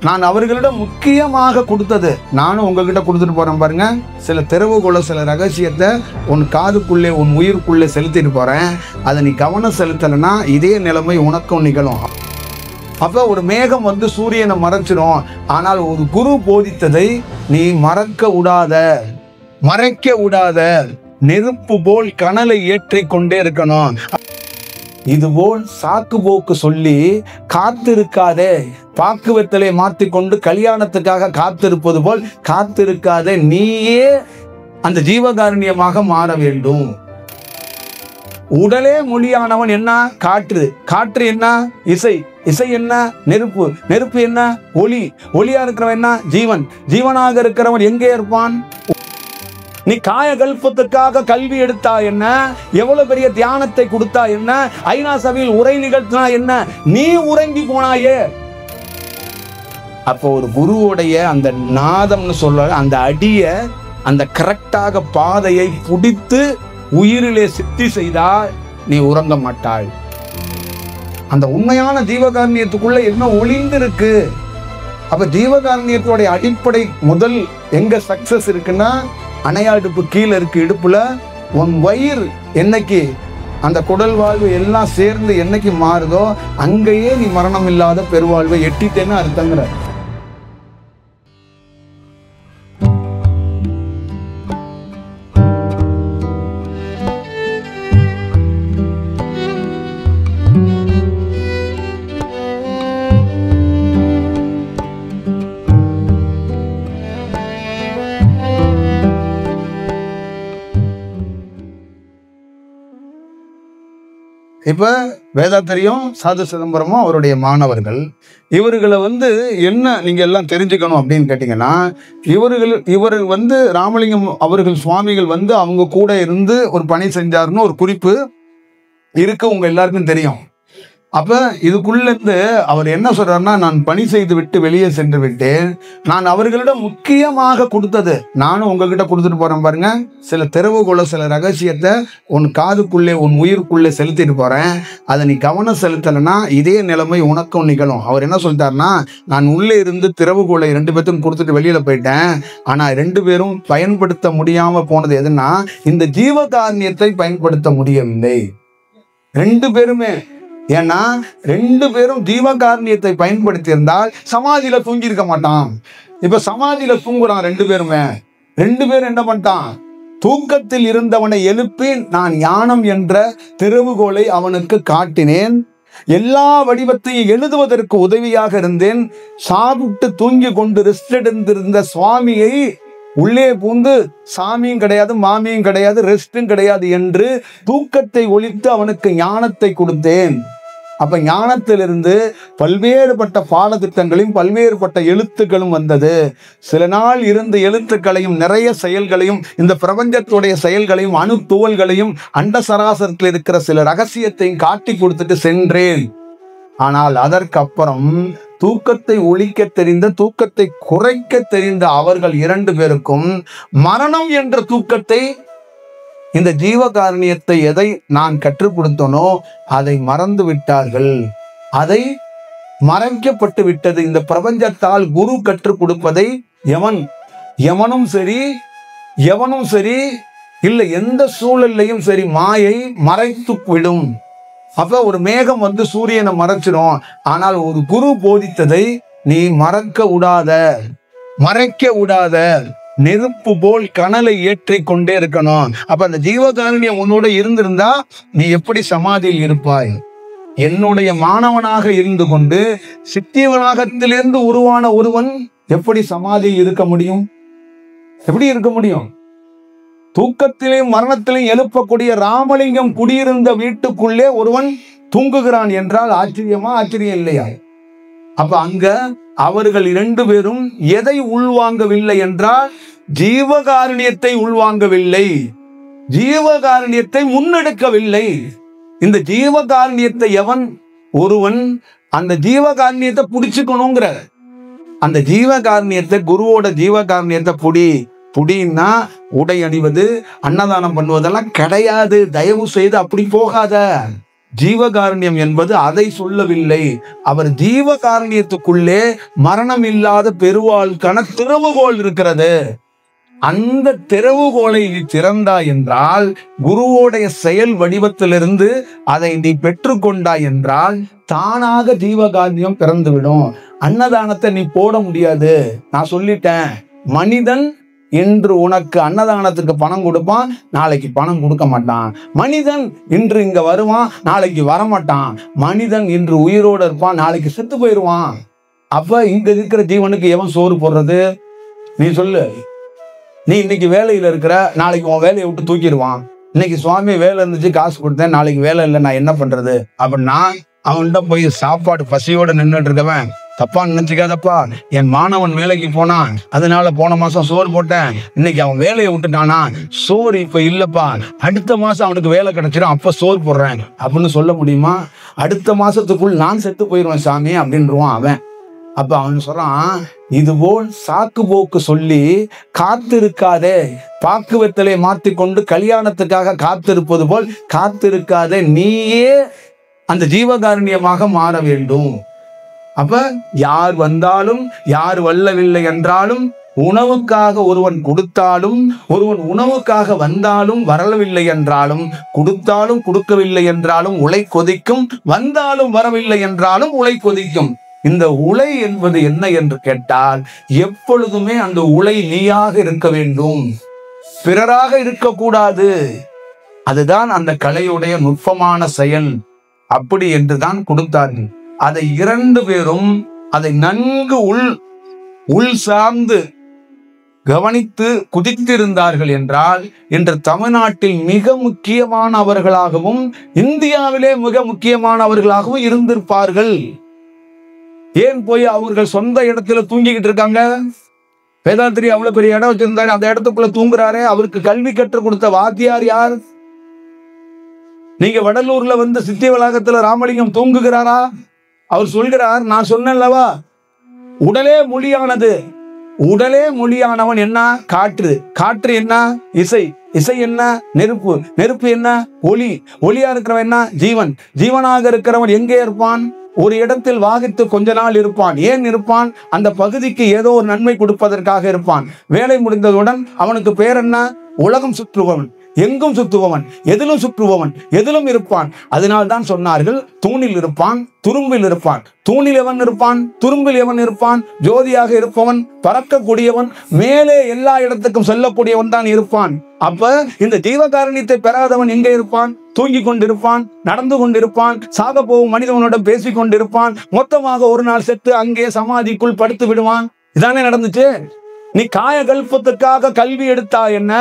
நான் அவர்களிடம் முக்கியமாக கொடுத்தது நானும் உங்ககிட்ட கொடுத்துட்டு போறேன் பாருங்க. சில திறவுகோல சில ரகசியத்தை உன் காதுக்குள்ளே உன் உயிருக்குள்ளே செலுத்திட்டு போறேன். அதை நீ கவனம் செலுத்தலைன்னா இதே நிலைமை உனக்கும் நிகழும். அப்ப ஒரு மேகம் வந்து சூரியனை மறைச்சிடும். ஆனால் ஒரு குரு போதித்ததை நீ மறைக்க விடாத நெருப்பு போல் கனலை ஏற்றி கொண்டே இருக்கணும். இதுபோல் சாக்கு போக்கு சொல்லி காத்திருக்காதே, பாக்குவத்தலை மாற்றிக்கொண்டு கல்யாணத்துக்காக காத்திருப்பது போல் காத்திருக்காதே, நீயே அந்த ஜீவகாருண்யமாக மாற வேண்டும். உடலே மொழியானவன் என்ன? காற்று. காற்று என்ன? இசை. இசை என்ன? நெருப்பு. நெருப்பு என்ன? ஒளி. ஒளியா இருக்கிறவன் என்ன? ஜீவன். ஜீவனாக இருக்கிறவன் எங்கே இருப்பான்? நீ காயகல்பத்துக்காக கல்வி எடுத்தா என்ன? எவ்வளவு பெரிய தியானத்தை கொடுத்தா என்ன? ஐநா சபையில் உரை நிகழ்த்தினா என்ன? நீ உறங்கி போனாயே. அப்போ ஒரு குருவுடைய அந்த நாதம்னு சொல்ற அந்த அடிய அந்த கரெக்டாக பாதையை பிடித்து உயிரிலே சித்தி செய்தால் நீ உறங்க மாட்டாள். அந்த உண்மையான ஜீவகாருண்யத்துக்குள்ள என்ன ஒளிந்து இருக்கு? அப்ப ஜீவகாருண்யத்தோட அடிப்படை முதல் எங்க சக்சஸ் இருக்குன்னா, அணையாடுப்பு கீழே இருக்கு இடுப்புல. உன் வயிறு என்னைக்கு அந்த குடல் வாழ்வு எல்லாம் சேர்ந்து என்னைக்கு மாறுதோ அங்கேயே நீ மரணம் இல்லாத பெருவாழ்வை எட்டிட்டேன்னு அர்த்தங்கிற. இப்ப வேதாத்திரியும் சாது சிதம்பரமும் அவருடைய மாணவர்கள். இவர்களை என்ன நீங்க எல்லாம் தெரிஞ்சுக்கணும் அப்படின்னு கேட்டீங்கன்னா, இவர் ராமலிங்கம் அவர்கள் சுவாமிகள் அவங்க கூட இருந்து ஒரு பணி செஞ்சாருன்னு ஒரு குறிப்பு இருக்கு, உங்க எல்லாருக்கும் தெரியும். அப்ப இதுக்குள்ள இருந்து அவர் என்ன சொல்றாருன்னா, நான் பணி செய்து விட்டு வெளியே சென்று விட்டேன். நான் அவர்களிடம் முக்கியமாக கொடுத்தது நானும் உங்ககிட்ட கொடுத்துட்டு போறேன் பாருங்க. சில திறவுகோல சில ரகசியத்தை உன் காதுக்குள்ளே உன் உயிருக்குள்ளே செலுத்திட்டு போறேன். அதை நீ கவனம் செலுத்தலைன்னா இதே நிலைமை உனக்கும் நிகழும். அவர் என்ன சொல்லிட்டாருன்னா, நான் உள்ளே இருந்து திறவுகோலை 2 பேர்த்துக்கும் கொடுத்துட்டு வெளியில போயிட்டேன். ஆனா 2 பேரும் பயன்படுத்த முடியாம போனது எதுன்னா, இந்த ஜீவகாருண்யத்தை பயன்படுத்த முடியவில்லை 2 பேருமே. ஏன்னா 2 பேரும் ஜீவகாருண்யத்தை பயன்படுத்தி இருந்தால் சமாதியில தூங்கி இருக்க மாட்டான். இப்ப சமாதியில தூங்குறான் 2 பேருமே. 2 பேரும் என்ன பண்ணிட்டான்? தூக்கத்தில் இருந்தவனை எழுப்பி நான் ஞானம் என்ற திறவுகோலை அவனுக்கு காட்டினேன். எல்லா வடிவத்தையும் எழுதுவதற்கு உதவியாக இருந்தேன். சாப்பிட்டு தூங்கி கொண்டு ரெஸ்ட் எடுத்திருந்த சுவாமியை உள்ளே பூந்து சாமியும் கிடையாது மாமியும் கிடையாது ரெஸ்டும் கிடையாது என்று தூக்கத்தை ஒழித்து அவனுக்கு ஞானத்தை கொடுத்தேன். அப்ப ஞானத்திலிருந்து பல்வேறுபட்ட பாடத்திட்டங்களையும் பல்வேறுபட்ட எழுத்துக்களும் வந்தது. சில நாள் இருந்த எழுத்துக்களையும் நிறைய செயல்களையும் இந்த பிரபஞ்சத்துடைய செயல்களையும் அணு துவல்களையும் அண்ட சராசரத்தில் இருக்கிற சில ரகசியத்தையும் காட்டி கொடுத்துட்டு சென்றேன். ஆனால் அதற்கு அப்புறம் தூக்கத்தை ஒழிக்க தெரிந்த தூக்கத்தை குறைக்க தெரிந்த அவர்கள் 2 பேருக்கும் மரணம் என்ற தூக்கத்தை இந்த ஜீவகாருண்யத்தை எதை நான் கற்றுக் கொடுத்தனோ அதை மறந்து விட்டார்கள். அதை மறைக்கப்பட்டு விட்டது. இந்த பிரபஞ்சத்தால் குரு கற்றுக் கொடுப்பதை எவனும் சரி இல்லை எந்த சூழல்லையும் சரி மாயை மறைத்து விடும். அப்ப ஒரு மேகம் சூரியனை மறைச்சிடும். ஆனால் ஒரு குரு போதித்ததை நீ மறைக்க விடாத நெருப்பு போல் கனலை ஏற்றி கொண்டே இருக்கணும். அப்ப அந்த ஜீவகாருண்யம் உன்னோட இருந்திருந்தா நீ எப்படி சமாதியில் இருப்பாய்? என்னுடைய மாணவனாக இருந்து கொண்டு சித்தியவனாகத்திலிருந்து உருவான ஒருவன் எப்படி சமாதியில் இருக்க முடியும்? எப்படி இருக்க முடியும்? தூக்கத்திலையும் மரணத்திலையும் எழுப்பக்கூடிய ராமலிங்கம் குடியிருந்த வீட்டுக்குள்ளே ஒருவன் தூங்குகிறான் என்றால் ஆச்சரியமா? ஆச்சரியம் இல்லையா? அப்ப அங்க அவர்கள் 2 பேரும் எதை உள்வாங்கவில்லை என்றால் ஜீவகாருண்யத்தை உள்வாங்கவில்லை, ஜீவகாருண்யத்தை முன்னெடுக்கவில்லை. இந்த ஜீவகாருண்யத்தை ஒருவன் அந்த ஜீவகாருண்யத்தை புடிச்சுக்கணுங்கிற அந்த ஜீவகாருண்யத்தை குருவோட ஜீவகாருண்யத்தை புடின்னா உடை அணிவது அன்னதானம் பண்ணுவதெல்லாம் கிடையாது. தயவு செய்து அப்படி போகாத. ஜீவகாருண்யம் என்பது அதை சொல்லவில்லை. அவர் ஜீவகாருண்யத்துக்குள்ளே மரணம் இல்லாத பெருவாழ்க்கான திறவுகோல் இருக்கிறது. அந்த திறவுகோலை நீ திறந்தாய் என்றால், குருவோடைய செயல் வடிவத்திலிருந்து அதை நீ பெற்றுக்கொண்டாய் என்றால் தானாக ஜீவகாருண்யம் பிறந்துவிடும். அன்னதானத்தை நீ போட முடியாது. நான் சொல்லிட்டேன், மனிதன் இன்று உனக்கு அன்னதானத்துக்கு பணம் கொடுப்பான், நாளைக்கு பணம் கொடுக்க மாட்டான். மனிதன் இன்று இங்க வருவான், நாளைக்கு வரமாட்டான். மனிதன் இன்று உயிரோடு இருப்பான், நாளைக்கு செத்து போயிடுவான். அப்ப இங்க இருக்கிற ஜீவனுக்கு எவன் சோறு போடுறது? நீ சொல்லு. நீ இன்னைக்கு வேலையில இருக்கிற, நாளைக்கு உன் வேலையை விட்டு தூக்கிடுவான். இன்னைக்கு சுவாமி வேலை இருந்துச்சு, காசு கொடுத்தேன், நாளைக்கு வேலை இல்லை, நான் என்ன பண்றது? அப்படின்னா அவன்கிட்ட போய் சாப்பாடு பசியோட நின்றுட்டு இருக்கவன், தப்பா நினைச்சுக்காதப்பா, என் மாணவன் வேலைக்கு போனான், அதனால போன மாசம் சோறு போட்டேன், இன்னைக்கு அவன் வேலையை விட்டுட்டானா, சோறு இப்ப இல்லப்பா, அடுத்த மாசம் அவனுக்கு வேலை கிடைச்சிடும், அப்ப சோறு போடுறேன் அப்படின்னு சொல்ல முடியுமா? அடுத்த மாசத்துக்குள் நான் செத்து போயிடுவேன் சாமி அப்படின்றான் அவன். அப்ப அவன் சொல்றான், இதுபோல் சாக்கு போக்கு சொல்லி காத்திருக்காதே, பாக்கு வெத்தலை மாத்திக்கொண்டு கல்யாணத்துக்காக காத்திருப்பது போல் காத்திருக்காதே, நீயே அந்த ஜீவகாருண்யமாக மாற வேண்டும். அப்ப யார் வந்தாலும் யார் வல்லவில்லை என்றாலும், உணவுக்காக ஒருவன் கொடுத்தாலும், ஒருவன் உணவுக்காக வந்தாலும் வரவில்லை என்றாலும், கொடுத்தாலும் கொடுக்கவில்லை என்றாலும் உலை கொதிக்கும், வந்தாலும் வரவில்லை என்றாலும் உலை கொதிக்கும். இந்த உலை என்பது என்ன என்று கேட்டால், எப்பொழுதுமே அந்த உலை நீயாக இருக்க வேண்டும், பிறராக இருக்கக்கூடாது. அதுதான் அந்த கலையுடைய நுட்பமான செயல். அப்படி என்றுதான் கொடுத்தார்கள். அதை இரண்டு பேரும் அதை நன்கு உள் சார்ந்து கவனித்து குதித்திருந்தார்கள் என்றால், இன்று தமிழ்நாட்டில் மிக முக்கியமானவர்களாகவும் இந்தியாவிலே மிக முக்கியமானவர்களாகவும் இருந்திருப்பார்கள். ஏன் போய் அவர்கள் சொந்த இடத்துல தூங்கிக்கிட்டு இருக்காங்க? வேதாத்திரி அவ்வளவு பெரிய இடம் வச்சிருந்தாரு, அந்த இடத்துக்குள்ள தூங்குறாரு. அவருக்கு கல்வி கற்றுக் கொடுத்த வாத்தியார் யார்? நீங்க வடலூர்ல வந்து சித்தி வளாகத்துல ராமலிங்கம் தூங்குகிறாரா? அவர் சொல்கிறார், நான் சொன்னேன்லவா, உடலே மொழியானது. உடலே மொழியானவன் என்ன? காற்று. காற்று என்ன? இசை. இசை என்ன? நெருப்பு. நெருப்பு என்ன? ஒளி. ஒளியா இருக்கிறவன் என்ன? ஜீவன். ஜீவனாக இருக்கிறவன் எங்கே இருப்பான்? ஒரு இடத்தில் வாகித்து கொஞ்ச நாள் இருப்பான். ஏன் இருப்பான்? அந்த பகுதிக்கு ஏதோ ஒரு நன்மை கொடுப்பதற்காக இருப்பான். வேலை முடிந்ததுடன் அவனுக்கு பேர் என்ன? உலகம் சுற்றுபவன், எங்கும் சுற்றுபவன், எதிலும் சுற்றுபவன், எதிலும் இருப்பான். அதனால்தான் சொன்னார்கள், தூணில் இருப்பான், துரும்பில் இருப்பான். தூணில் எவன் இருப்பான்? துரும்பில் எவன் இருப்பான்? ஜோதியாக இருப்பவன், பறக்கக்கூடியவன், மேலே எல்லா இடத்துக்கும் செல்லக்கூடியவன் தான் இருப்பான். அப்ப இந்த ஜீவகாருண்யத்தை பெறாதவன் எங்கே இருப்பான்? தூங்கி கொண்டிருப்பான், நடந்து கொண்டிருப்பான், சாக போகும் மனிதவனிடம் பேசிக் கொண்டிருப்பான். மொத்தமாக ஒரு நாள் செத்து அங்கே சமாதிக்குள் படுத்து விடுவான். இதானே நடந்துச்சு. நீ காயகல்பத்துக்காக கல்வி எடுத்தா என்ன?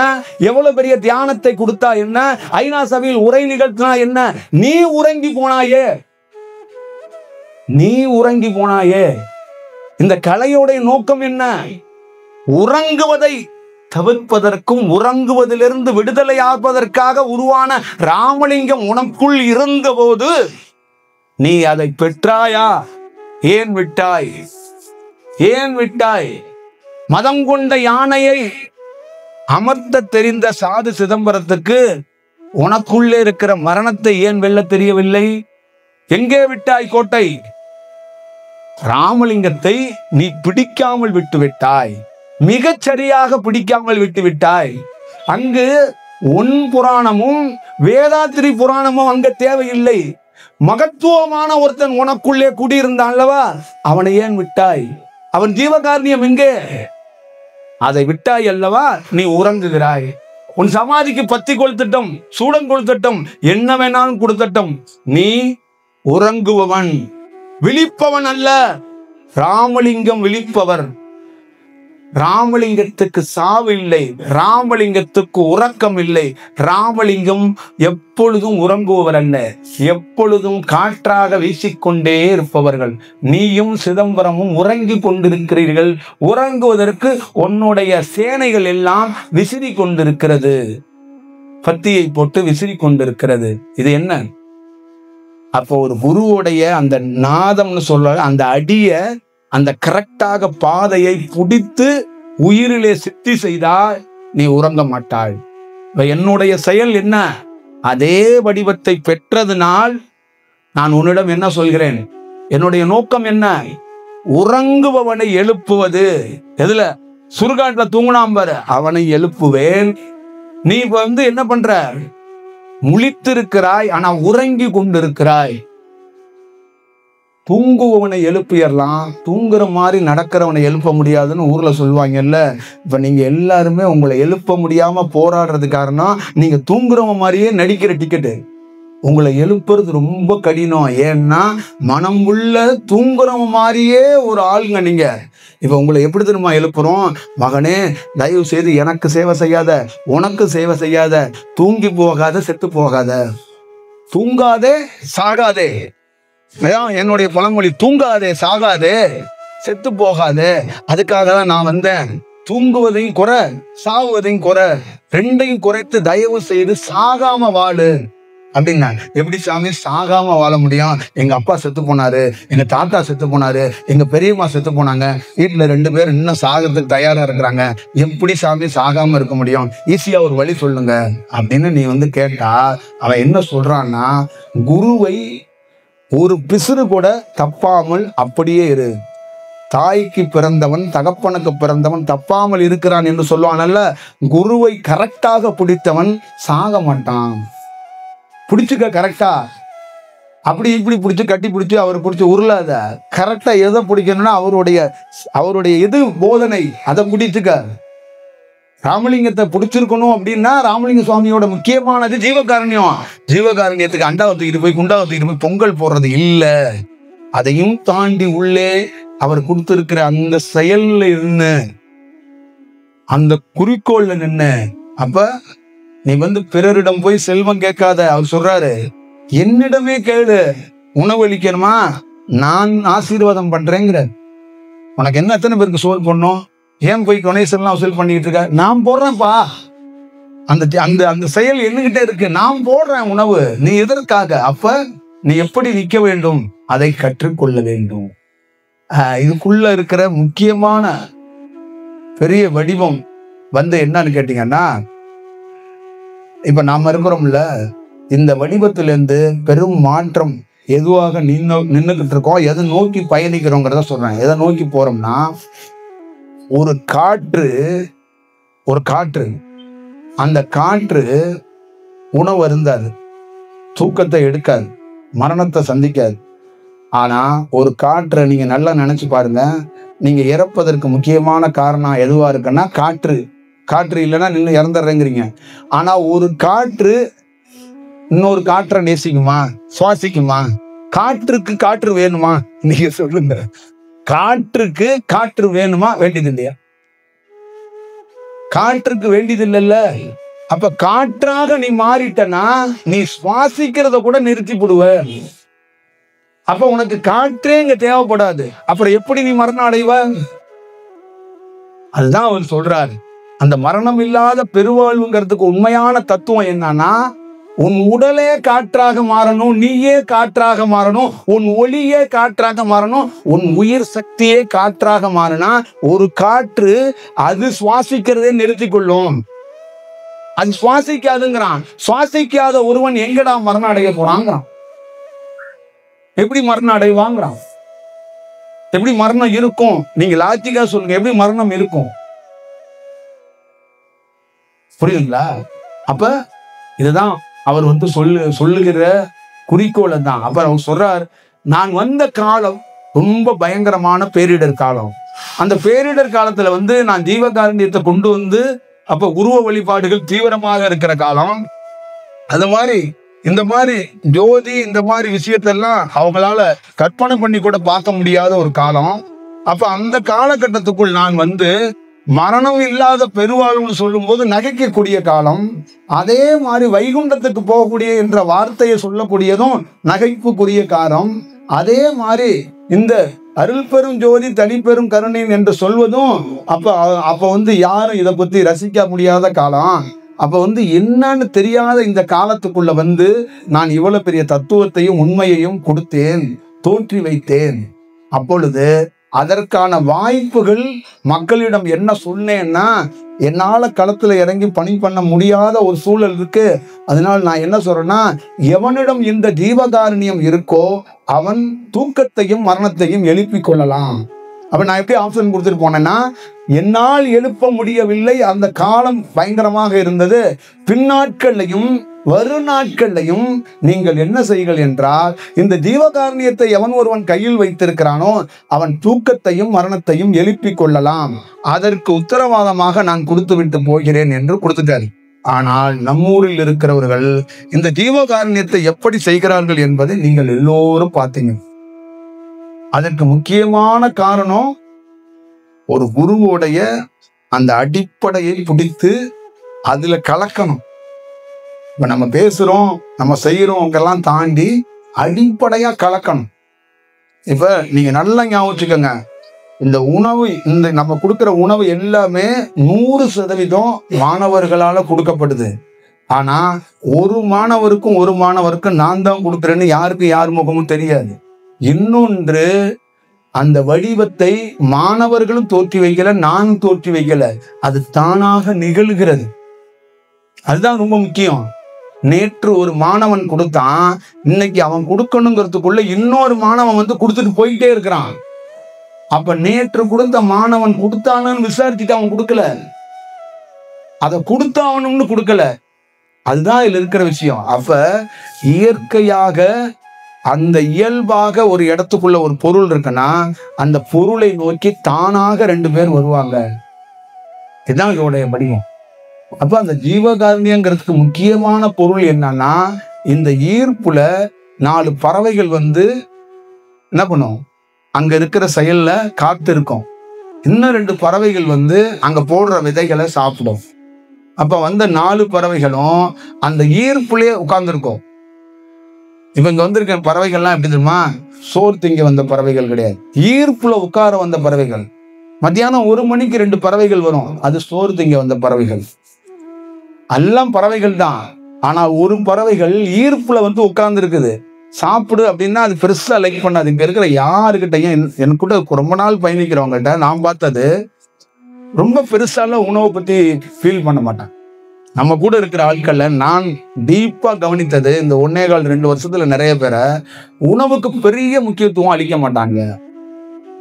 எவ்வளவு பெரிய தியானத்தை கொடுத்தா என்ன? ஐநா சபையில் உரை நிகழ்த்தினா என்ன? நீ உறங்கி போனாயே. நீ உறங்கி போனாயே. இந்த கலையோடைய நோக்கம் என்ன? உறங்குவதை தவிர்ப்பதற்கும் உறங்குவதிலிருந்து விடுதலை ஆற்பதற்காக உருவான ராமலிங்கம் உனக்குள் இருந்தபோது நீ அதை பெற்றாயா? ஏன் விட்டாய்? ஏன் விட்டாய்? மதம் கொண்ட யானையை அமர்த்த தெரிந்த சாது சிதம்பரத்துக்கு உனக்குள்ளே இருக்கிற மரணத்தை ஏன் வெல்ல தெரியவில்லை? எங்கே விட்டாய் கோட்டை? ராமலிங்கத்தை நீ பிடிக்காமல் விட்டு விட்டாய். மிகச் சரியாக பிடிக்காமல் விட்டு விட்டாய். அங்கு உன் புராணமும் வேதாத்திரி புராணமும் அங்க தேவையில்லை. மகத்துவமான ஒருத்தன் உனக்குள்ளே குடியிருந்தான் அல்லவா, அவனை ஏன் விட்டாய்? அவன் ஜீவகாருண்யம் எங்கே? அதை விட்டாய் அல்லவா, நீ உறங்குகிறாய். உன் சமாதிக்கு பத்தி கொளுத்தட்டும், சூடம் கொளுத்தட்டும், என்ன வேணாலும் கொடுத்தட்டும், நீ உறங்குபவன், விழிப்பவன் அல்ல. ராமலிங்கம் விழிப்பவர். ராமலிங்கத்துக்கு சாவு இல்லை, ராமலிங்கத்துக்கு உறக்கம் இல்லை. ராமலிங்கம் எப்பொழுதும் உறங்குபவர் அல்ல, எப்பொழுதும் காற்றாக வீசிக்கொண்டே இருப்பவர்கள். நீயும் சிதம்பரமும் உறங்கி கொண்டிருக்கிறீர்கள். உறங்குவதற்கு உன்னுடைய சேனைகள் எல்லாம் விசிறி கொண்டிருக்கிறது, பத்தியை போட்டு விசிறி கொண்டிருக்கிறது. இது என்ன? அப்போ ஒரு குருவுடைய அந்த நாதம்னு சொல்ற அந்த அடிய, அந்த கரெக்டாக பாதையை பிடித்து உயிரிலே சித்தி செய்தால் நீ உறங்க மாட்டாய். என்னுடைய செயல் என்ன? அதே வடிவத்தை பெற்றதுனால் நான் உன்னிடம் என்ன சொல்கிறேன், என்னுடைய நோக்கம் என்ன, உறங்குபவனை எழுப்புவது. எதுல? சுடுகாட்டுல தூங்குனாம் பாரு, அவனை எழுப்புவேன். நீ இப்ப என்ன பண்ற, முழித்திருக்கிறாய், ஆனா உறங்கி கொண்டிருக்கிறாய். தூங்குவவனை எழுப்பிடலாம், தூங்குற மாதிரி நடக்கிறவனை எழுப்ப முடியாதுன்னு ஊர்ல சொல்லுவாங்கல்ல. இப்ப நீங்க எல்லாருமே உங்களை எழுப்ப முடியாம போராடுறது காரணம், நீங்க தூங்குறவன் மாதிரியே நடிக்கிற டிக்கெட்டு. உங்களை எழுப்புறது ரொம்ப கடினம். ஏன்னா மனம் உள்ள தூங்குறவன் மாதிரியே ஒரு ஆளுங்க நீங்க. இப்ப உங்களை எப்படி தெரியுமா எழுப்புறோம், மகனே தயவு செய்து எனக்கு சேவை செய்யாத, உனக்கு சேவை செய்யாத, தூங்கி போகாத, செத்து போகாத, தூங்காதே சாகாதே. என்னுடைய பழமொழி, தூங்காதே சாகாதே, செத்து போகாதே. அதுக்காக தான் நான் வந்தேன். தூங்குவதையும் குறை, சாகுவதையும் குறை, ரெண்டையும் குறைத்து தயவு செய்து சாகாம வாழு அப்படின்னா. எப்படி சாமி சாகாம வாழ முடியும்? எங்க அப்பா செத்து போனாரு, எங்க தாத்தா செத்து போனாரு, எங்க பெரியம்மா செத்து போனாங்க, வீட்டுல 2 பேர் இன்னும் சாகிறதுக்கு தயாரா இருக்கிறாங்க, எப்படி சாமி சாகாம இருக்க முடியும்? ஈஸியா ஒரு வழி சொல்லுங்க அப்படின்னு நீ கேட்டா, அவன் என்ன சொல்றான்னா, குருவை ஒரு பிசுறு கூட தப்பாமல் அப்படியே இரு. தாய்க்கு பிறந்தவன் தகப்பனுக்கு பிறந்தவன் தப்பாமல் இருக்கிறான் என்று சொல்லுவானல்ல. குருவை கரெக்டாக பிடித்தவன் சாக மாட்டான். பிடிச்சுக்க கரெக்டா, அப்படி இப்படி பிடிச்சி கட்டி பிடிச்சி அவர் பிடிச்சி உருளாத. கரெக்டா எதை பிடிக்கணும்னா அவருடைய எது போதனை அதை பிடிச்சுக்க. ராமலிங்கத்தை பிடிச்சிருக்கணும் அப்படின்னா ராமலிங்க சுவாமியோட முக்கியமானது ஜீவகாருண்யம். ஜீவகாருண்யத்துக்கு அண்டாவை தூக்கிட்டு போய் குண்டாவை தூக்கிட்டு போய் பொங்கல் போடுறது இல்லை. அதையும் தாண்டி உள்ளே அவர் கொடுத்திருக்கிற அந்த செயல்ல இருந்து, அந்த குறிக்கோள்ல நின்று. அப்ப நீ பிறரிடம் போய் செல்வம் கேட்காத. அவர் சொல்றாரு, என்னிடமே கேளு, உணவளிக்கணுமா நான் ஆசீர்வாதம் பண்றேங்கிற. உனக்கு என்ன எத்தனை பேருக்கு சோல் பண்ணும்? ஏன் போய் கணேசன்லாம் வசூல் பண்ணிட்டு இருக்க? நான் போடுறேன்ப்பா. அந்த அந்த அந்த செயல் என்னகிட்ட இருக்கு, நான் போடுறேன் உணவு. நீ எதற்காக? அப்ப நீ எப்படி நிற்க வேண்டும் அதை கற்றுக்கொள்ள வேண்டும். இதுக்குள்ள இருக்கிற முக்கியமான பெரிய வடிவம் என்னன்னு கேட்டீங்கன்னா, இப்ப நாம இருக்கிறோம்ல, இந்த வடிவத்திலிருந்து பெரும் மாற்றம் எதுவாக நின்றுகிட்டு இருக்கோம், எதை நோக்கி பயணிக்கிறோங்கிறத சொல்றேன். எதை நோக்கி போறோம்னா, ஒரு காற்று அந்த காற்று உணவு அருந்தாது, தூக்கத்தை எடுக்காது, மரணத்தை சந்திக்காது. ஆனா ஒரு காற்றை நீங்க நல்லா நினைச்சு பாருங்க, நீங்க இறப்பதற்கு முக்கியமான காரணம் எதுவா இருக்குன்னா காற்று இல்லைன்னா நின்று இறந்துடுறேங்கிறீங்க. ஆனா ஒரு காற்று இன்னொரு காற்றை நேசிக்குமா, சுவாசிக்குமா? காற்றுக்கு காற்று வேணுமா? நீங்க சொல்லுங்க. காற்றுக்கு காற்று வேணுமா? வேண்டியது இல்லையா? காற்றுக்கு வேண்டியது இல்லைல்ல. அப்ப காற்றாக நீ மாறிட்டனா நீ சுவாசிக்கிறத கூட நிறுத்தி போடுவ. அப்ப உனக்கு காற்றே இங்க தேவைப்படாது. அப்புறம் எப்படி நீ மரணம் அடைவ? அதுதான் அவர் சொல்றாரு. அந்த மரணம் இல்லாத பெருவாழ்வுங்கிறதுக்கு உண்மையான தத்துவம் என்னன்னா, உன் உடலே காற்றாக மாறணும், நீயே காற்றாக மாறணும், உன் ஒளியே காற்றாக மாறணும், உன் உயிர் சக்தியே காற்றாக மாறினா ஒரு காற்று அது சுவாசிக்கிறதே நிறுத்தி கொள்ளும். அது சுவாசிக்காதுங்கிறான். சுவாசிக்காத ஒருவன் எங்கடா மரணம் அடைய போறாங்கிறான். எப்படி மரணம் அடைவாங்கிறான்? எப்படி மரணம் இருக்கும்? நீங்க லாஜிக்கா சொல்லுங்க, எப்படி மரணம் இருக்கும்? புரியுதுங்களா? அப்ப இதுதான் அவர் சொல்லுகிற குறிக்கோளை தான். அப்ப அவர் சொல்றார், நான் வந்த காலம் ரொம்ப பயங்கரமான பேரிடர் காலம். அந்த பேரிடர் காலத்துல நான் ஜீவகாருண்யத்தை கொண்டு அப்ப உருவ வழிபாடுகள் தீவிரமாக இருக்கிற காலம். அது மாதிரி இந்த மாதிரி ஜோதி இந்த மாதிரி விஷயத்தெல்லாம் அவங்களால கற்பனை பண்ணி கூட பார்க்க முடியாத ஒரு காலம். அப்ப அந்த காலகட்டத்துக்குள் நான் மரணம் இல்லாத பெருவாழ்வுன்னு சொல்லும் போது நகைக்கக்கூடிய காலம். அதே மாதிரி வைகுண்டத்துக்கு போகக்கூடிய என்ற வார்த்தையை சொல்லக்கூடியதும் நகைப்புக்குரிய காலம். அதே மாதிரி இந்த அருள் பெரும் ஜோதி தனிப்பெரும் கருணை என்று சொல்வதும் அப்ப யாரும் இதை பத்தி ரசிக்க முடியாத காலம். அப்ப என்னன்னு தெரியாத இந்த காலத்துக்குள்ள நான் இவ்வளவு பெரிய தத்துவத்தையும் உண்மையையும் கொடுத்தேன், தோற்றி வைத்தேன். அப்பொழுது அதற்கான வாய்ப்புகள் மக்களிடம் என்ன சொன்னேன்னா, என்னால களத்துல இறங்கி பணி பண்ண முடியாத ஒரு சூழல் இருக்கு. அதனால நான் என்ன சொல்றேன்னா, எவனிடம் இந்த ஜீவகாருண்யம் இருக்கோ அவன் தூக்கத்தையும் மரணத்தையும் எழுப்பிக் கொள்ளலாம். அப்ப நான் எப்படி ஆப்ஷன் கொடுத்துட்டு போனேன்னா, என்னால் எழுப்ப முடியவில்லை, அந்த காலம் பயங்கரமாக இருந்தது, பின்னாட்கள்லையும் வரும் நாட்கள்லையும் நீங்கள் என்ன செய்கள் என்றால், இந்த ஜீவகாருண்யத்தை எவன் ஒருவன் கையில் வைத்திருக்கிறானோ அவன் தூக்கத்தையும் மரணத்தையும் எழுப்பிக் கொள்ளலாம். அதற்கு உத்தரவாதமாக நான் கொடுத்து விட்டு போகிறேன் என்று கொடுத்துட்டார். ஆனால் நம்மூரில் இருக்கிறவர்கள் இந்த ஜீவகாருண்யத்தை எப்படி செய்கிறார்கள் என்பதை நீங்கள் எல்லோரும் பார்த்தீங்க. அதற்கு முக்கியமான காரணம் ஒரு குருவோடைய அந்த அடிப்படையை பிடித்து அதுல கலக்கணும். இப்ப நம்ம பேசுறோம், நம்ம செய்யறோம் தாண்டி அடிப்படையா கலக்கணும். இப்ப நீங்க நல்லா ஞாபகம் வச்சுக்கோங்க, இந்த உணவு, இந்த நம்ம கொடுக்கிற உணவு எல்லாமே 100% மாணவர்களால கொடுக்கப்படுது. ஆனா ஒரு மாணவருக்கும் நான் தான் கொடுக்குறேன்னு யாருக்கு யார் முகமும் தெரியாது. இன்னொன்று, அந்த வடிவத்தை மாணவர்களும் தோற்றி வைக்கல, நான் தோற்றி வைக்கல, அது தானாக நிகழ்கிறது. அதுதான் ரொம்ப முக்கியம். நேற்று ஒரு மாணவன் கொடுத்தான், இன்னைக்கு அவன் கொடுக்கணுங்கிறதுக்குள்ள இன்னொரு மாணவன் வந்து கொடுத்துட்டு போயிட்டே இருக்கிறான். அப்ப நேற்று கொடுத்த மாணவன் கொடுத்தானு விசாரிச்சுட்டு அவன் கொடுக்கல, அதை கொடுத்தாவணும்னு கொடுக்கல. அதுதான் இதுல இருக்கிற விஷயம். அப்ப இயற்கையாக அந்த இயல்பாக ஒரு இடத்துக்குள்ள ஒரு பொருள் இருக்குன்னா அந்த பொருளை நோக்கி தானாக 2 பேர் வருவாங்க. இதுதான் இதோடைய வடிவம். அப்ப அந்த ஜீவகாருண்யங்கிறதுக்கு முக்கியமான பொருள் என்னன்னா, இந்த ஈர்ப்புல 4 பறவைகள் வந்து என்ன பண்ணும், அங்க இருக்கிற செயல்ல காத்து இருக்கும். இன்னும் 2 பறவைகள் வந்து அங்க போடுற விதைகளை சாப்பிடும். அப்ப வந்த 4 பறவைகளும் அந்த ஈர்ப்புலயே உட்கார்ந்துருக்கும். இப்ப இங்க வந்திருக்க பறவைகள்லாம் எப்படி தெரியுமா, சோறு திங்க வந்த பறவைகள் கிடையாது, ஈர்ப்புல உட்கார வந்த பறவைகள். மத்தியானம் 1 மணிக்கு 2 பறவைகள் வரும், அது சோறு திங்க வந்த பறவைகள். எல்லாம் பறவைகள் தான். ஆனா ஒரு பறவைகள் ஈர்ப்புல வந்து உட்கார்ந்து இருக்குது. சாப்பிடு அப்படின்னா அது பெருசா லைக் பண்ணாது. இங்க இருக்கிற யாருக்கிட்டையும், எனக்கூட ரொம்ப நாள் பயணிக்கிறவங்ககிட்ட நான் பார்த்தது, ரொம்ப பெருசால உணவை பத்தி ஃபீல் பண்ண மாட்டாங்க. நம்ம கூட இருக்கிற ஆட்கள்ல நான் டீப்பா கவனித்தது, இந்த 1.25-2 வருஷத்துல நிறைய பேரை உணவுக்கு பெரிய முக்கியத்துவம் அளிக்க மாட்டாங்க.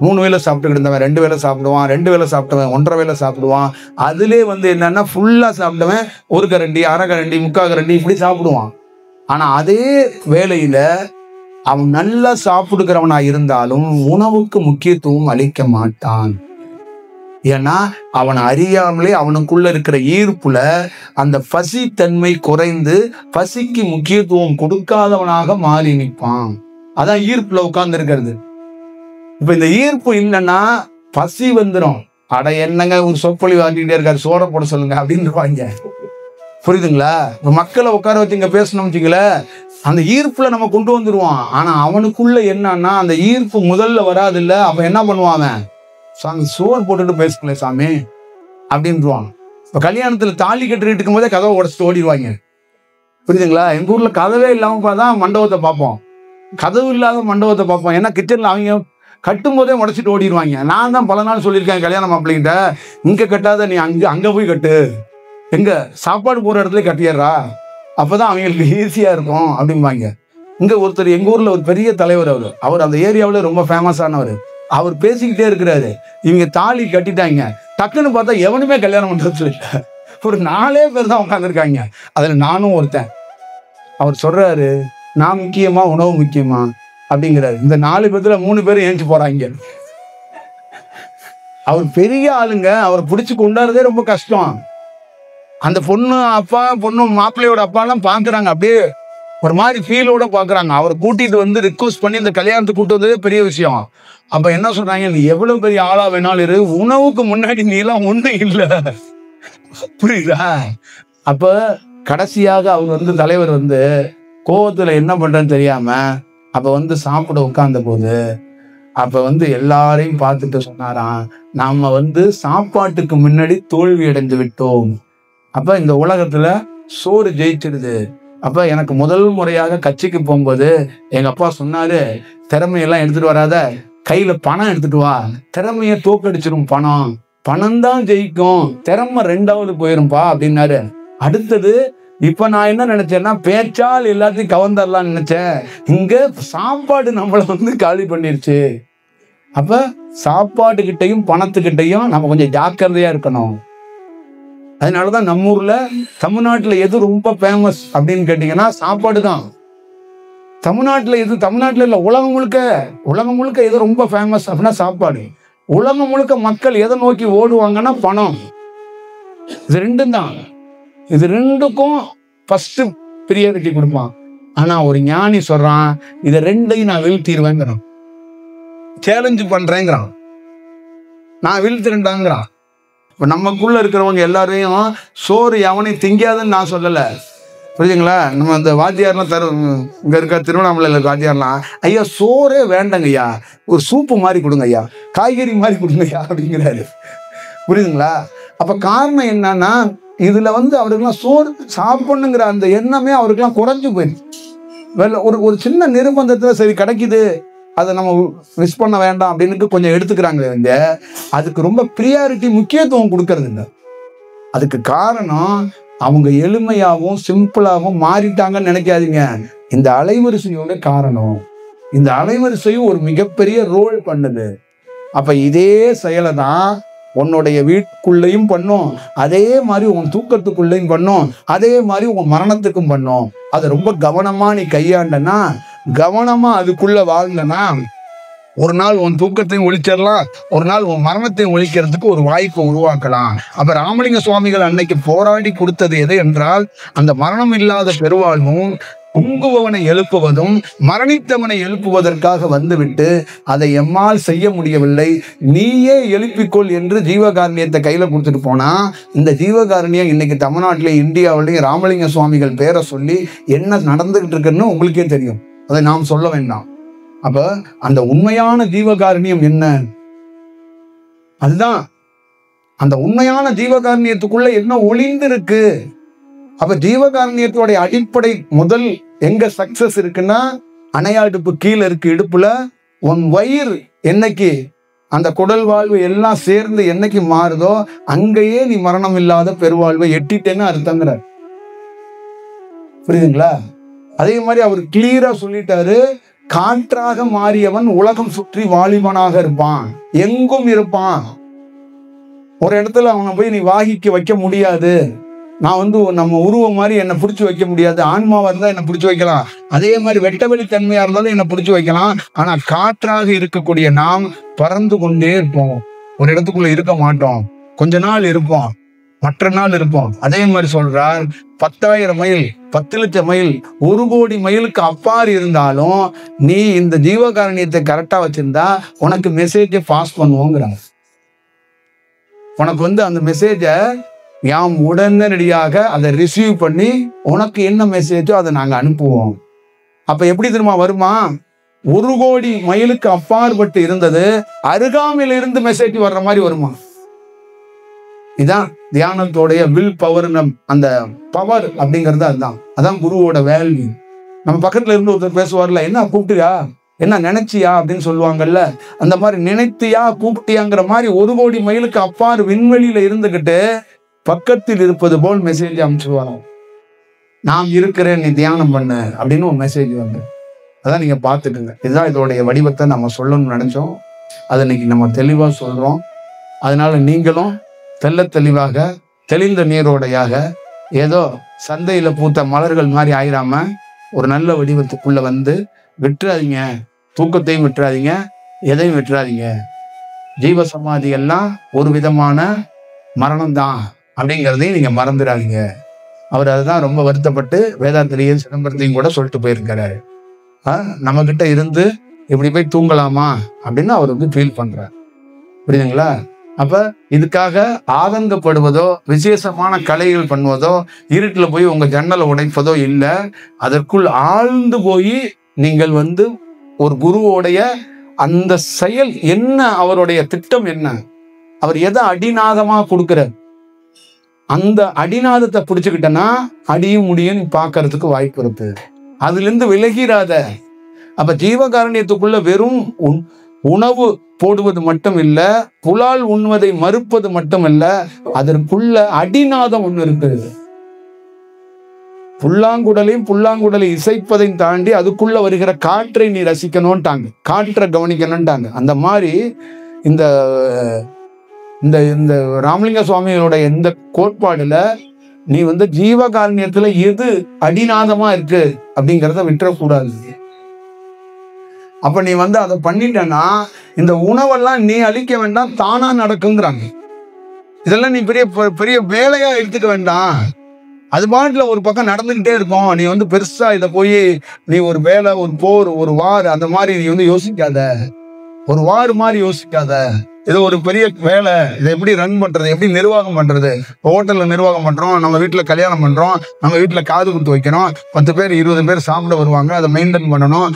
3 வேளை சாப்பிட்டுக்கிட்டு இருந்தவன் 2 வேளை சாப்பிடுவான், 2 வேளை சாப்பிட்டவன் 1.5 வேளை சாப்பிடுவான். அதுலேயே வந்து என்னன்னா ஃபுல்லா சாப்பிட்டவன் 1 கரண்டி, 1/2 கரண்டி, 3/4 கரண்டி இப்படி சாப்பிடுவான். ஆனா அதே வேளையில அவன் நல்லா சாப்பிடுகிறவனா இருந்தாலும் உணவுக்கு முக்கியத்துவம் அளிக்க மாட்டான். ஏன்னா அவன் அறியாமலே அவனுக்குள்ள இருக்கிற ஈர்ப்புல அந்த பசி தன்மை குறைந்து பசிக்கு முக்கியத்துவம் கொடுக்காதவனாக மாறி நிற்பான். அதான் ஈர்ப்புல உட்கார்ந்து இருக்கிறது. இப்ப இந்த ஈர்ப்பு இல்லைன்னா பசி வந்துடும். அட என்னங்க ஒரு சொற்பொழி வாங்கிட்டே இருக்காரு, சோற போட சொல்லுங்க அப்படின்னு இருப்பாங்க. புரியுதுங்களா? இப்ப மக்களை உட்கார வச்சு இங்க பேசணும் வச்சுக்கல, அந்த ஈர்ப்புல நம்ம கொண்டு வந்துருவான். ஆனா அவனுக்குள்ள என்னன்னா அந்த ஈர்ப்பு முதல்ல வராது இல்ல. அப்ப என்ன பண்ணுவாங்க, சாமி சோறு போட்டுட்டு பேசுங்களே சாமி அப்படின்றான். இப்ப கல்யாணத்துல தாலி கட்டிட்டு இருக்கும் போதே கதவை உடச்சிட்டு ஓடிடுவாங்க. புரியுதுங்களா? எங்க ஊர்ல கதவே இல்லாம தான் மண்டபத்தை பார்ப்போம், கதவு இல்லாத மண்டபத்தை பார்ப்போம். ஏன்னா கிச்சன்ல அவங்க கட்டும் போதே உடச்சிட்டு ஓடிடுவாங்க. நான் தான் பல நாள் சொல்லியிருக்கேன் கல்யாணம் மாப்பிள்ளைகிட்ட, இங்க கட்டாத நீ அங்க போய் கட்டு, எங்க சாப்பாடு போற இடத்துல கட்டிடுறா, அப்பதான் அவங்களுக்கு ஈஸியா இருக்கும் அப்படிம்பாங்க. இங்க ஒருத்தர் எங்க ஊர்ல ஒரு பெரிய தலைவர், அவர் அந்த ஏரியாவில் ரொம்ப ஃபேமஸ் ஆனவர். அவர் பேசிக்கிட்டே இருக்கிறாரு, இவங்க தாலி கட்டிட்டாங்க, டக்குன்னு பார்த்தா எவனுமே கல்யாணம் பண்றது இல்லை. ஒரு 4 பேர் தான் உட்காந்துருக்காங்க, அதுல நானும் ஒருத்தன். அவர் சொல்றாரு, நான் முக்கியமா உணவு முக்கியமா அப்படிங்கிறாரு. இந்த 4 பேர்த்துல 3 பேரும் ஏஞ்சி போறாங்க. அவர் பெரிய ஆளுங்க, அவரை பிடிச்சு கொண்டாடுறதே ரொம்ப கஷ்டம். அந்த பொண்ணு அப்பா, பொண்ணு மாப்பிள்ளையோட அப்பா எல்லாம் பாக்குறாங்க, அப்படியே ஒரு மாதிரி ஃபீலோட பாக்குறாங்க. அவரை கூட்டிட்டு வந்து ரிக்வஸ்ட் பண்ணி இந்த கல்யாணத்துக்கு கூட்டு வந்ததே பெரிய விஷயம். அப்ப என்ன சொல்றாங்க, நீ எவ்வளவு பெரிய ஆளா வேணாலும் இரு, உணவுக்கு முன்னாடி நீ எல்லாம் ஒண்ணும் இல்லை. புரியுதா? அப்ப கடைசியாக அவர் வந்து தலைவர் வந்து கோவத்துல என்ன பண்றேன்னு தெரியாம அப்ப வந்து சாப்பிட உட்கார்ந்த போது அப்ப வந்து எல்லாரையும் பார்த்துட்டு சொன்னாராம், நாம வந்து சாப்பாட்டுக்கு முன்னாடி தோல்வி அடைந்து விட்டோம். அப்ப இந்த உலகத்துல சோறு ஜெயிச்சிடுது. அப்ப எனக்கு முதல் முறையாக கட்சிக்கு போகும்போது எங்க அப்பா சொன்னாரு, திறமையெல்லாம் எடுத்துட்டு வராத, கையில பணம் எடுத்துட்டு வா, திறமைய தோக்கடிச்சிரும் பணம், பணம் தான் ஜெயிக்கும், திறமை ரெண்டாவது போயிரும்பா அப்படின்னாரு. அடுத்தது இப்ப நான் என்ன நினைச்சேன்னா, பேச்சால் எல்லாத்தையும் கவர்ந்தரலாம்னு நினைச்சேன். இங்க சாப்பாடு நம்மளை வந்து காலி பண்ணிருச்சு. அப்ப சாப்பாட்டுக்கிட்டையும் பணத்துக்கிட்டையும் நம்ம கொஞ்சம் ஜாக்கிரதையா இருக்கணும். அதனாலதான் நம்ம ஊர்ல தமிழ்நாட்டுல எது ரொம்ப ஃபேமஸ் அப்படின்னு கேட்டீங்கன்னா சாப்பாடு தான். தமிழ்நாட்டுல இல்ல, உலகம் முழுக்க எது ரொம்ப ஃபேமஸ் அப்படின்னா சாப்பாடு. உலகம் முழுக்க மக்கள் எதை நோக்கி ஓடுவாங்கன்னா பணம். இது ரெண்டும் தான். இது ரெண்டுக்கும் ஃபர்ஸ்ட் பிரியாரிட்டி கொடுப்பான். ஆனா ஒரு ஞானி சொல்றான், இதை ரெண்டையும் நான் வீழ்த்திடுவேங்கிறான், சேலஞ்சு பண்றேங்கிறான், நான் வீழ்த்திருந்தாங்கிறான். இப்ப நமக்குள்ள இருக்கிறவங்க எல்லாரையும் சோறு எவனையும் திங்காதுன்னு நான் சொல்லல, புரியுதுங்களா? நம்ம அந்த வாத்தியார்லாம் இங்க இருக்க திருவண்ணாமலையில் இருக்க வாத்தியார்லாம், ஐயா சோறே வேண்டாங்க ஐயா, ஒரு சூப்பு மாதிரி கொடுங்க ஐயா, காய்கறி மாதிரி கொடுங்க ஐயா அப்படிங்கிறாரு. புரியுதுங்களா? அப்ப காரணம் என்னன்னா, இதுல வந்து அவருக்கெல்லாம் சோறு சாப்பிடணுங்கிற அந்த எண்ணமே அவருக்கெல்லாம் குறைஞ்சு போயிடுச்சு. ஒரு சின்ன நிர்பந்தத்துல சரி கிடைக்குது, அதை நம்ம மிஸ் பண்ண வேண்டாம் அப்படின்னு கொஞ்சம் எடுத்துக்கிறாங்க. அதுக்கு ரொம்ப ப்ரியாரிட்டி முக்கியத்துவம் கொடுக்கறது இல்லை. அதுக்கு காரணம் அவங்க எளிமையாகவும் சிம்பிளாகவும் மாறிட்டாங்கன்னு நினைக்காதீங்க. இந்த அலைவரிசையோட காரணம். இந்த அலைவரிசையும் ஒரு மிகப்பெரிய ரோல் பண்ணுது. அப்ப இதே செயலை தான் உன்னுடைய வீட்டுக்குள்ளேயும் பண்ணும், அதே மாதிரி உன் தூக்கத்துக்குள்ளேயும் பண்ணும், அதே மாதிரி உன் மரணத்துக்கும் பண்ணும். அதை ரொம்ப கவனமா நீ கையாண்டனா, கவனமா அதுக்குள்ள வாழ்ந்தனா, ஒரு நாள் உன் தூக்கத்தையும் ஒழிச்சிடலாம், ஒரு நாள் உன் மரணத்தையும் ஒழிக்கிறதுக்கு ஒரு வாய்ப்பை உருவாக்கலாம். அப்ப ராமலிங்க சுவாமிகள் அன்னைக்கு போராடி கொடுத்தது எது என்றால், அந்த மரணம் இல்லாத பெருவாழ்வும் தூங்குபவனை எழுப்புவதும் மரணித்தவனை எழுப்புவதற்காக வந்துவிட்டு, அதை எம்மால் செய்ய முடியவில்லை, நீயே எழுப்பிக்கொள் என்று ஜீவகாருண்யத்தை கையில கொடுத்துட்டு போனா, இந்த ஜீவகாருண்யம் இன்னைக்கு தமிழ்நாட்டிலையும் இந்தியாவிலையும் ராமலிங்க சுவாமிகள் பேரை சொல்லி என்ன நடந்துகிட்டு இருக்குன்னு உங்களுக்கே தெரியும், அதை நாம் சொல்ல வேண்டாம். அப்ப அந்த உண்மையான ஜீவகாருண்யம் என்ன? அதுதான் அந்த உண்மையான ஜீவகாருண்யத்துக்குள்ள என்ன ஒளிந்து இருக்கு. அப்ப ஜீவகாருண்யத்தோட அடிப்படை முதல் எங்க சக்சஸ் இருக்குன்னா, அணையாடுப்பு கீழே இருக்கு இடுப்புல, உன் வயிறு என்னைக்கு அந்த குடல் வாழ்வு எல்லாம் சேர்ந்து என்னைக்கு மாறுதோ, அங்கேயே நீ மரணம் இல்லாத பெருவாழ்வை எட்டிட்டேன்னு அர்த்தங்கிற. புரியுதுங்களா? அதே மாதிரி அவர் கிளியரா சொல்லிட்டாரு, காற்றாக மாறியவன் உலகம் சுற்றி வாலிபனாக இருப்பான், எங்கும் இருப்பான். ஒரு இடத்துல அவனை போய் நீ வாகிக்கு வைக்க முடியாது. நான் வந்து நம்ம உருவம் மாதிரி என்னை பிடிச்சி வைக்க முடியாது. ஆன்மாவா இருந்தா என்னை பிடிச்சி வைக்கலாம், அதே மாதிரி வெட்டவெளி தன்மையா இருந்தாலும் என்னை பிடிச்சி வைக்கலாம். ஆனா காற்றாக இருக்கக்கூடிய நாம் பறந்து கொண்டே இருப்போம், ஒரு இடத்துக்குள்ள இருக்க மாட்டோம். கொஞ்ச நாள் இருப்போம், மற்ற நாள் இருப்போம். அதே மாதிரி சொல்றார், 10,000 மைல் 10 லட்சம் மைல் 1 கோடி மைலுக்கு அப்பாறு இருந்தாலும் நீ இந்த ஜீவகாருண்யத்தை கரெக்டா வச்சிருந்தா உனக்கு மெசேஜை பாஸ் பண்ணுவோங்கிறாங்க. உனக்கு வந்து அந்த மெசேஜை யாம் உடனடியாக அதை ரிசீவ் பண்ணி உனக்கு என்ன மெசேஜோ அதை நாங்க அனுப்புவோம். அப்ப எப்படி தெரியுமா வருமா? 1 கோடி மைலுக்கு அப்பாற்பட்டு இருந்தது அருகாமையில இருந்து மெசேஜ் வர்ற மாதிரி வருமா? இதான் தியானத்தோடைய வில் பவர். அந்த பவர் அப்படிங்கிறது அதான் குருவோட வேல்யூ. நம்ம பக்கத்துல இருந்து ஒருத்தர் பேசுவார்ல, என்ன கூப்பிட்டியா, என்ன நினைச்சியா அப்படின்னு சொல்லுவாங்கல்ல, அந்த மாதிரி நினைத்தியா கூப்பிட்டியாங்கிற மாதிரி 1 கோடி மைலுக்கு அப்பாறு விண்வெளியில இருந்துகிட்டு பக்கத்தில் இருப்பது போல் மெசேஜ் அனுப்பிச்சுவாங்க. நாம் இருக்கிறேன், நீ தியானம் பண்ணு அப்படின்னு ஒரு மெசேஜ் வந்து. அதான் நீங்க பார்த்துக்குங்க. இதுதான் இதோடைய வடிவத்தை நம்ம சொல்லணும்னு நினைச்சோம். அதை இன்னைக்கு நம்ம தெளிவா சொல்றோம். அதனால நீங்களும் தெல்ல தெளிவாக தெளிந்த நீரோடையாக ஏதோ சந்தையில பூத்த மலர்கள் மாதிரி ஆயிராம ஒரு நல்ல வடிவத்துக்குள்ள வந்து விட்டுறாதீங்க. தூக்கத்தையும் விட்டுறாதீங்க, எதையும் விட்டுறாதீங்க. ஜீவ சமாதி எல்லாம் ஒரு விதமான மரணம் தான் அப்படிங்கிறதையும் நீங்க மறந்துடாதீங்க. அவர் அதுதான் ரொம்ப வருத்தப்பட்டு வேதாந்திரியும் சிதம்பரத்தையும் கூட சொல்லிட்டு போயிருக்கிறாரு. நம்ம கிட்ட இருந்து இப்படி போய் தூங்கலாமா அப்படின்னு அவர் வந்து ஃபீல் பண்றார். புரியுதுங்களா? அப்ப இதுக்காக ஆதங்கப்படுவதோ விசேஷமான கலைகள் பண்ணுவதோ இருட்டுல போய் உங்க ஜன்னலை உடைப்பதோ இல்லை. அதற்குள் ஆழ்ந்து போய் நீங்கள் வந்து ஒரு குருவோடைய அந்த செயல் என்ன, அவருடைய திட்டம் என்ன, அவர் எதை அடிநாதமா கொடுக்கிறார், அந்த அடிநாதத்தை பிடிச்சுக்கிட்டனா அடியும் முடியும் பார்க்கறதுக்கு வாய்ப்பு இருக்கு. அதுல இருந்து விலகிராத. அப்ப ஜீவகாருண்யத்துக்குள்ள வெறும் உணவு போடுவது மட்டும் இல்ல, புலால் உண்வதை மறுப்பது மட்டும் இல்ல, அதற்குள்ள அடிநாதம் ஒண்ணு இருக்குது. புல்லாங்குடலை இசைப்பதையும் தாண்டி அதுக்குள்ள வருகிற காற்றை நீ ரசிக்கணும்ட்டாங்க, காற்றை கவனிக்கணும்ட்டாங்க. அந்த மாதிரி இந்த இந்த இந்த ராமலிங்க சுவாமிகளோட இந்த கோட்பாடுல நீ வந்து ஜீவகாருண்யத்துல எது அடிநாதமா இருக்கு அப்படிங்கிறத விட்டுறக்கூடாது. அப்ப நீ வந்து அதை பண்ணிட்டேன்னா இந்த உணவெல்லாம் நீ அழிக்க வேண்டாம், தானா நடக்குங்கிறாங்க. இதெல்லாம் நீ பெரிய பெரிய வேலையா எடுத்துக்க வேண்டாம், அது பாட்டுல ஒரு பக்கம் நடந்துகிட்டே இருக்கும். நீ வந்து பெருசா இதை போய் நீ ஒரு வேலை, ஒரு போர், ஒரு வார் அந்த மாதிரி நீ வந்து யோசிக்காத, ஒரு வார் மாதிரி யோசிக்காத. இது ஒரு பெரிய வேலை, இதை எப்படி ரன் பண்றது, எப்படி நிர்வாகம் பண்றது. ஹோட்டல்ல நிர்வாகம் பண்றோம், நம்ம வீட்டுல கல்யாணம் பண்றோம், நம்ம வீட்டுல காது குத்து வைக்கிறோம், 10 பேர் 20 பேர் சாப்பிட வருவாங்க, அதை மெயின்டைன் பண்ணணும்.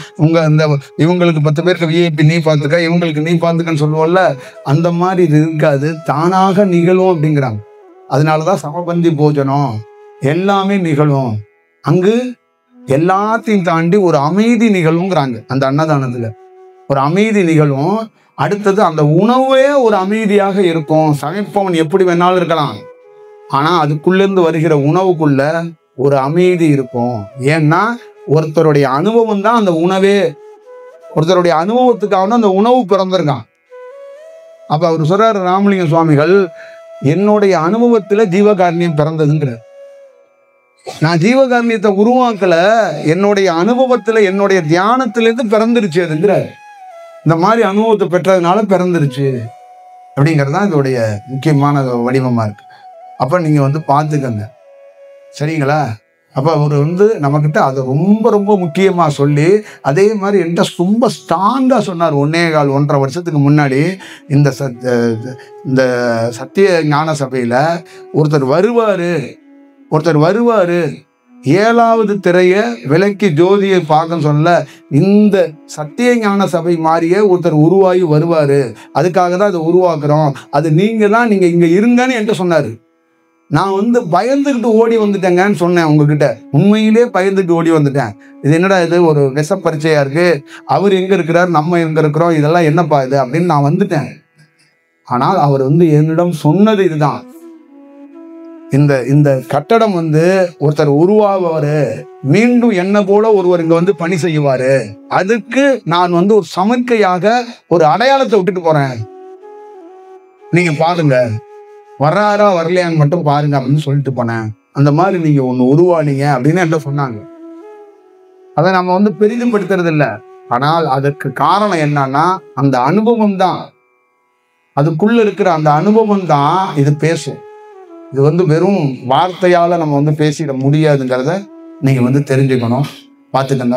இவங்களுக்கு 10 பேருக்கு விஐபி நீ பார்த்துக்க, இவங்களுக்கு நீ பார்த்துக்கன்னு சொல்லுவோம்ல, அந்த மாதிரி இது இருக்காது, தானாக நிகழும் அப்படிங்கிறாங்க. அதனாலதான் சமபந்தி போஜனம் எல்லாமே நிகழும். அங்கு எல்லாத்தையும் தாண்டி ஒரு அமைதி நிகழுங்கிறாங்க. அந்த அன்னதானத்துல ஒரு அமைதி நிகழும். அடுத்தது அந்த உணவே ஒரு அமைதியாக இருக்கும். சமைப்பவன் எப்படி வேணாலும் இருக்கலாம், ஆனா அதுக்குள்ளேருந்து வருகிற உணவுக்குள்ள ஒரு அமைதி இருக்கும். ஏன்னா ஒருத்தருடைய அனுபவம் தான் அந்த உணவே, ஒருத்தருடைய அனுபவத்துக்காக தான் அந்த உணவு பிறந்திருக்கான். அப்ப அவர் சொல்றாரு ராமலிங்க சுவாமிகள், என்னுடைய அனுபவத்துல ஜீவகாருண்யம் பிறந்ததுங்கிறார். நான் ஜீவகாருண்யத்தை உருவாக்கல, என்னுடைய அனுபவத்துல என்னுடைய தியானத்திலிருந்து பிறந்துருச்சு அதுங்கிறார். இந்த மாதிரி அனுபவத்தை பெற்றதுனால பிறந்துருச்சு அப்படிங்கிறது தான் இதோடைய முக்கியமான வடிவமா இருக்கு. அப்ப நீங்க வந்து பார்த்துக்கங்க, சரிங்களா? அப்ப அவர் வந்து நம்மகிட்ட அதை ரொம்ப ரொம்ப முக்கியமா சொல்லி, அதே மாதிரி என்கிட்ட ரொம்ப ஸ்ட்ராங்கா சொன்னார். 1.25 வருஷத்துக்கு முன்னாடி இந்த சத்திய ஞான சபையில ஒருத்தர் வருவாரு 7வது திரைய விலக்கி ஜோதியை பார்க்க சொல்ல, இந்த சத்திய ஞான சபை மாதிரியே ஒருத்தர் உருவாகி வருவாரு, அதுக்காக தான் அதை உருவாக்குறோம், அது நீங்க தான், நீங்க இங்க இருங்கன்னு என்கிட்ட சொன்னாரு. நான் வந்து பயந்துக்கிட்டு ஓடி வந்துட்டேங்கன்னு சொன்னேன் உங்ககிட்ட. உண்மையிலே பயந்துட்டு ஓடி வந்துட்டேன். இது என்னடா இது ஒரு விஷ பரீட்சையா இருக்கு, அவர் எங்க இருக்கிறார், நம்ம எங்க இருக்கிறோம், இதெல்லாம் என்னப்பா இது அப்படின்னு நான் வந்துட்டேன். ஆனால் அவர் வந்து என்னிடம் சொன்னது இதுதான், இந்த கட்டடம் வந்து ஒருத்தர் உருவாவாரு, மீண்டும் என்ன போல ஒருவர் இங்க வந்து பணி செய்வாரு, அதுக்கு நான் வந்து ஒரு சமிக்கையாக ஒரு அடையாளத்தை விட்டுட்டு போறேன், நீங்க பாருங்க, வர்றாரா வரலையான்னு மட்டும் பாருங்க அப்படின்னு சொல்லிட்டு போனேன். அந்த மாதிரி நீங்க ஒண்ணு உருவானீங்க அப்படின்னு என்ன சொன்னாங்க. அதை நம்ம வந்து பெரிதுபடுத்துறது இல்லை, ஆனால் அதற்கு காரணம் என்னன்னா அந்த அனுபவம் தான், அதுக்குள்ள இருக்கிற அந்த அனுபவம் தான் இது பேசும். இது வந்து வெறும் வார்த்தையால நம்ம வந்து பேசிட முடியாதுங்கிறத நீங்க வந்து தெரிஞ்சுக்கணும், பார்த்துக்கங்க.